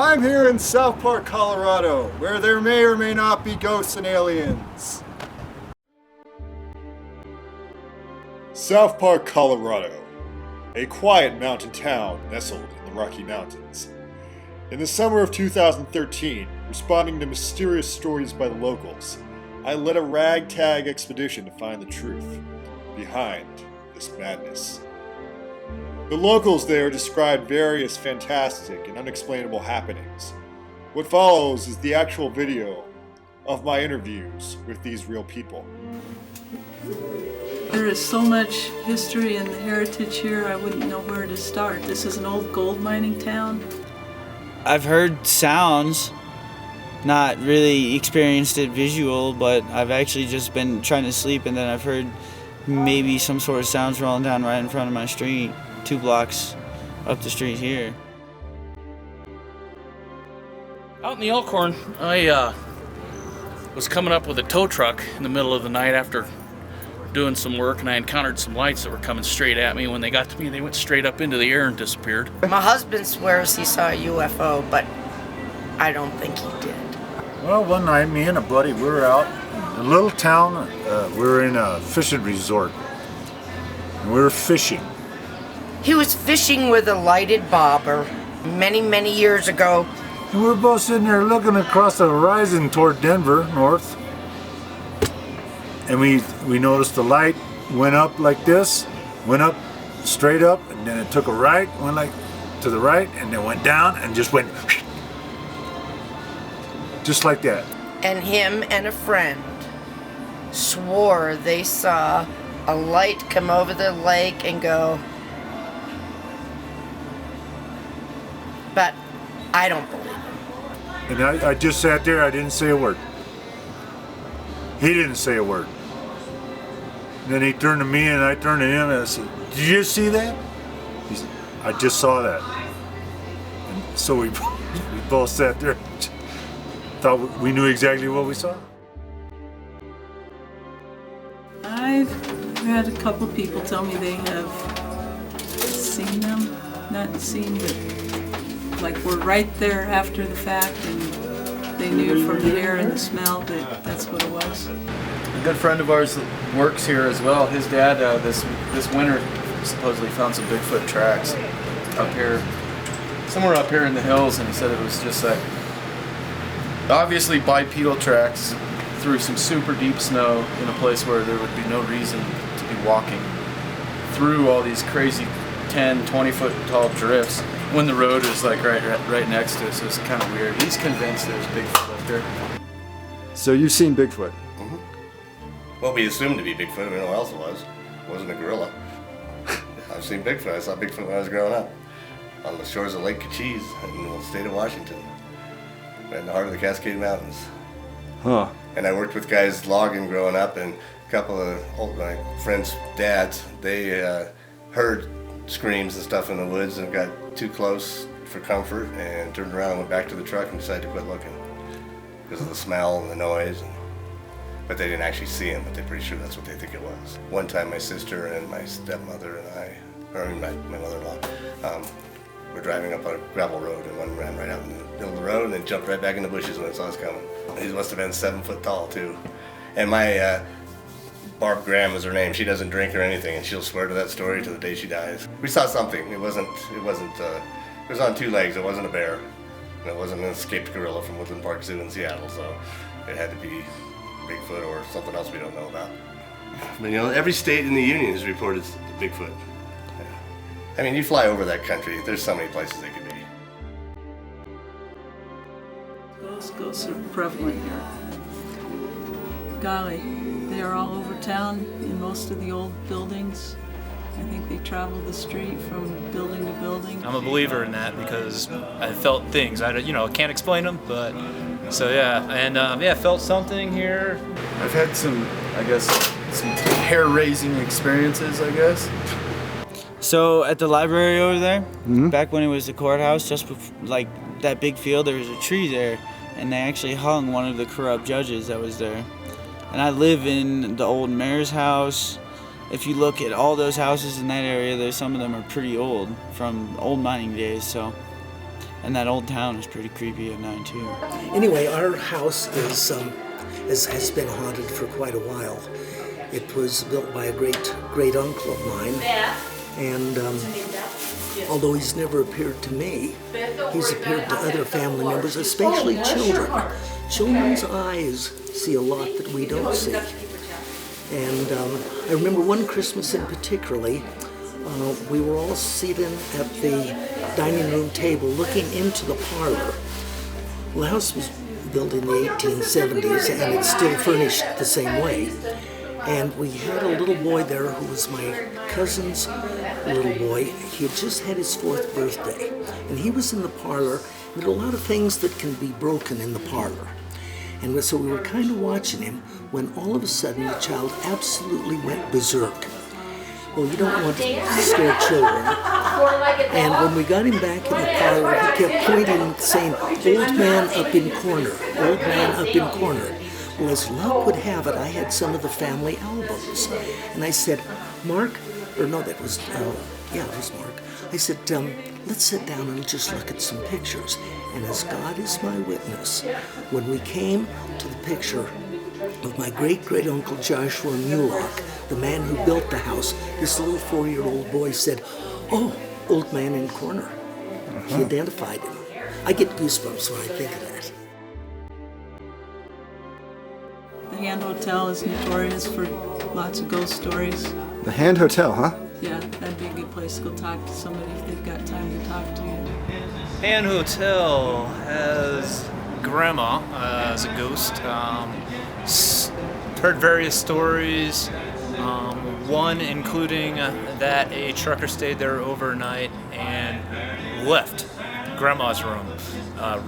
I'm here in South Park, Colorado, where there may or may not be ghosts and aliens. South Park, Colorado, a quiet mountain town nestled in the Rocky Mountains. In the summer of 2013, responding to mysterious stories by the locals, I led a ragtag expedition to find the truth behind this madness. The locals there described various fantastic and unexplainable happenings. What follows is the actual video of my interviews with these real people. There is so much history and heritage here, I wouldn't know where to start. This is an old gold mining town. I've heard sounds, not really experienced it visual, but I've actually just been trying to sleep and then I've heard maybe some sort of sounds rolling down right in front of my street, 2 blocks up the street here. Out in the Elkhorn, I was coming up with a tow truck in the middle of the night after doing some work, and I encountered some lights that were coming straight at me. When they got to me, they went straight up into the air and disappeared. My husband swears he saw a UFO, but I don't think he did. Well, one night, me and a buddy, we were out in a little town. We were in a fishing resort, and we were fishing. He was fishing with a lighted bobber many, many years ago. And we were both sitting there looking across the horizon toward Denver, north. And we noticed the light went up like this, went up, straight up, and then it took a right, went like to the right, and then went down and just went just like that. And him and a friend swore they saw a light come over the lake and go. But I don't believe it. And I just sat there, I didn't say a word. He didn't say a word. And then he turned to me and I turned to him and I said, "Did you just see that?" He said, "I just saw that." And so we both sat there, thought we knew exactly what we saw. I've had a couple people tell me they have seen them, not seen, but like we're right there after the fact and they knew from the air and the smell that that's what it was. A good friend of ours works here as well. His dad this winter supposedly found some Bigfoot tracks up here, somewhere up here in the hills, and he said it was just like obviously bipedal tracks through some super deep snow in a place where there would be no reason to be walking through all these crazy 10, 20 foot tall drifts when the road is like right next to it, so it's kind of weird. He's convinced there's Bigfoot up there. So you've seen Bigfoot? Mm-hmm. Well, we assumed to be Bigfoot. We don't know what else it was. It wasn't a gorilla. I've seen Bigfoot. I saw Bigfoot when I was growing up on the shores of Lake Cochise in the state of Washington, right in the heart of the Cascade Mountains. Huh. And I worked with guys logging growing up, and a couple of my friends' dads, they heard screams and stuff in the woods and got too close for comfort and turned around and went back to the truck and decided to quit looking because of the smell and the noise. But they didn't actually see him, but they're pretty sure that's what they think it was. One time my sister and my stepmother and my mother-in-law, were driving up on a gravel road and one ran right out in the middle of the road and then jumped right back in the bushes when it saw us coming. He must have been 7 foot tall too. And my Barb Graham is her name. She doesn't drink or anything, and she'll swear to that story to the day she dies. We saw something. It was on 2 legs. It wasn't a bear. And it wasn't an escaped gorilla from Woodland Park Zoo in Seattle, so it had to be Bigfoot or something else we don't know about. But every state in the union has reported Bigfoot. I mean, you fly over that country, there's so many places they could be. Ghosts are prevalent here. Golly, they are all over town in most of the old buildings. I think they travel the street from building to building. I'm a believer in that because I felt things. I can't explain them, but so yeah, and felt something here. I've had some hair-raising experiences, I guess. So at the library over there, back when it was the courthouse, just like that big field, there was a tree there, and they actually hung one of the corrupt judges that was there. And I live in the old mayor's house. If you look at all those houses in that area, some of them are pretty old, from old mining days. So And that old town is pretty creepy at night too. Anyway, our house has been haunted for quite a while. It was built by a great uncle of mine, and although he's never appeared to me, he's appeared to other family members, especially children. Children's eyes see a lot that we don't see. And I remember one Christmas in particularly, we were all seated at the dining room table looking into the parlor. Well, the house was built in the 1870s and it's still furnished the same way. And we had a little boy there who was my cousin's little boy. He had just had his 4th birthday. And he was in the parlor. There are a lot of things that can be broken in the parlor. And so we were kind of watching him when all of a sudden the child absolutely went berserk. Well, you don't want to scare children. And when we got him back in the parlor, he kept pointing, saying, "Old man up in corner, old man up in corner." Well, as luck would have it, I had some of the family albums. And I said, "Mark," or no, that was, it was Mark. I said, "Let's sit down and just look at some pictures." And as God is my witness, when we came to the picture of my great-great-uncle Joshua Mulock, the man who built the house, this little 4-year-old boy said, "Oh, old man in corner." He identified him. I get goosebumps when I think of that. The Hand Hotel is notorious for lots of ghost stories. The Hand Hotel, huh? Yeah, that'd be a good place to go talk to somebody if they've got time to talk to you. Hand Hotel has Grandma as a ghost. Heard various stories, one including that a trucker stayed there overnight and left Grandma's room.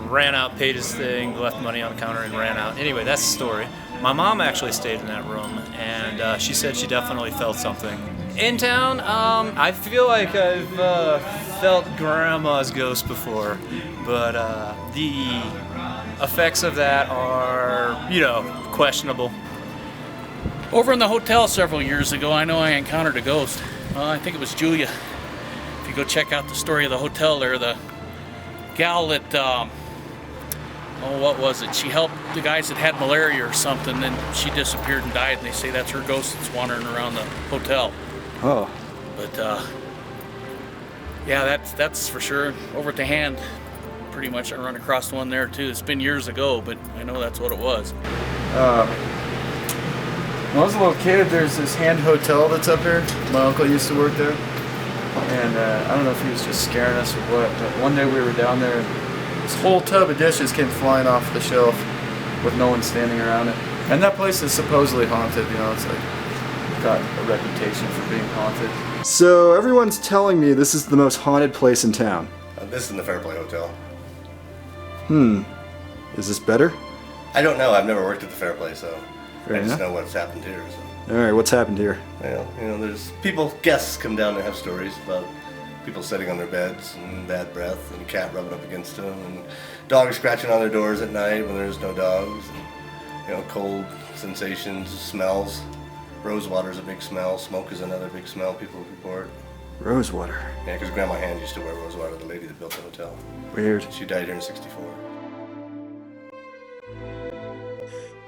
Ran out, paid his thing, left money on the counter and ran out. Anyway, that's the story. My mom actually stayed in that room and she said she definitely felt something. In town, I feel like I've felt Grandma's ghost before, but the effects of that are, questionable. Over in the hotel several years ago, I know I encountered a ghost. I think it was Julia. If you go check out the story of the hotel there, the gal that, what was it? She helped the guys that had malaria or something, then she disappeared and died, and they say that's her ghost that's wandering around the hotel. Oh. But, yeah, that's for sure. Over at the Hand, pretty much I run across one there too. It's been years ago, but I know that's what it was. When I was a little kid, there's this Hand Hotel that's up here. My uncle used to work there. And I don't know if he was just scaring us or what, but one day we were down there and this whole tub of dishes came flying off the shelf with no one standing around it. And that place is supposedly haunted, it's like got a reputation for being haunted. So everyone's telling me this is the most haunted place in town. This is in the Fairplay Hotel. Is this better? I don't know. I've never worked at the Fairplay, so Fair I just enough. know what's happened here. So. All right, what's happened here? Well, there's guests come down to have stories about people sitting on their beds and bad breath and a cat rubbing up against them and dogs scratching on their doors at night when there's no dogs and, cold sensations, smells. Rosewater's a big smell. Smoke is another big smell people report. Rosewater. Yeah, because Grandma Hand used to wear rosewater, the lady that built the hotel. Weird. She died here in '64.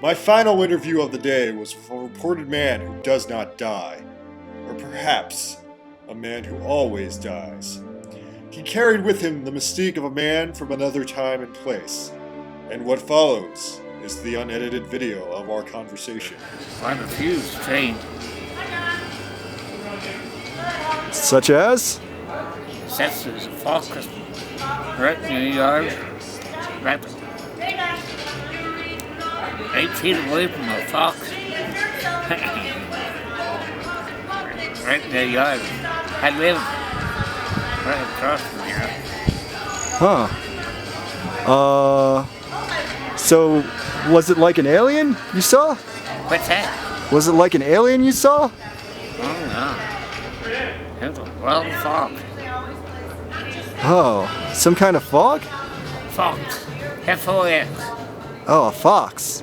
My final interview of the day was with a reported man who does not die. Or perhaps, a man who always dies. He carried with him the mystique of a man from another time and place. And what follows is the unedited video of our conversation. I'm a fuse trained. Such as? Sets is a focus right in the yard, right 8 feet away from a fox. Right in the yard. I live right across from here. So was it like an alien you saw? What's that? Was it like an alien you saw? Oh no. It was a wild fox. Oh, some kind of fog? Fox. F-O-X. Oh, a fox.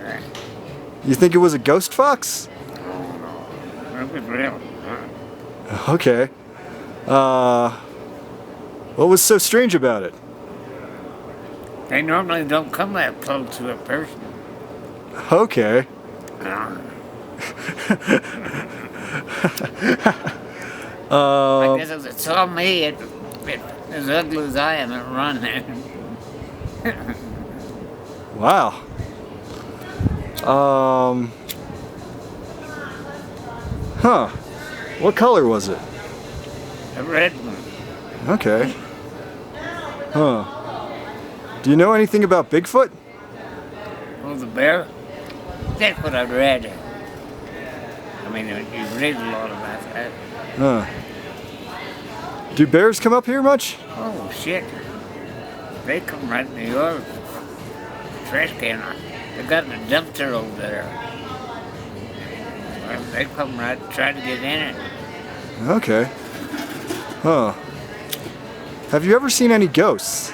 You think it was a ghost fox? It was real. Okay. What was so strange about it? They normally don't come that close to a person. Okay. I guess if it saw me, it as ugly as I am, it run there. Wow. Huh. What color was it? A red one. Okay. Huh. Do you know anything about Bigfoot? Oh, the bear? That's what I've read. I mean, you read a lot about that. Huh. Do bears come up here much? Oh, shit. They come right in your trash can. They got a dumpster over there. Well, they come right, try to get in it. Okay. Huh. Have you ever seen any ghosts?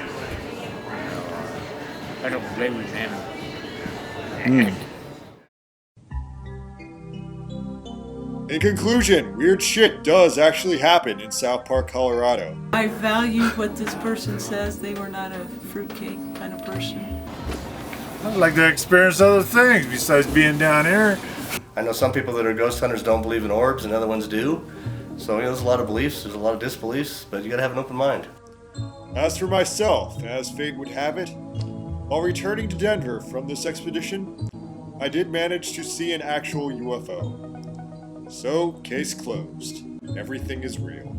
I don't believe in them. In conclusion, weird shit does actually happen in South Park, Colorado. I value what this person says. They were not a fruitcake kind of person. I'd like to experience other things besides being down here. I know some people that are ghost hunters don't believe in orbs and other ones do. So, there's a lot of beliefs, there's a lot of disbeliefs, but you gotta have an open mind. As for myself, as fate would have it, while returning to Denver from this expedition, I did manage to see an actual UFO. So, case closed. Everything is real.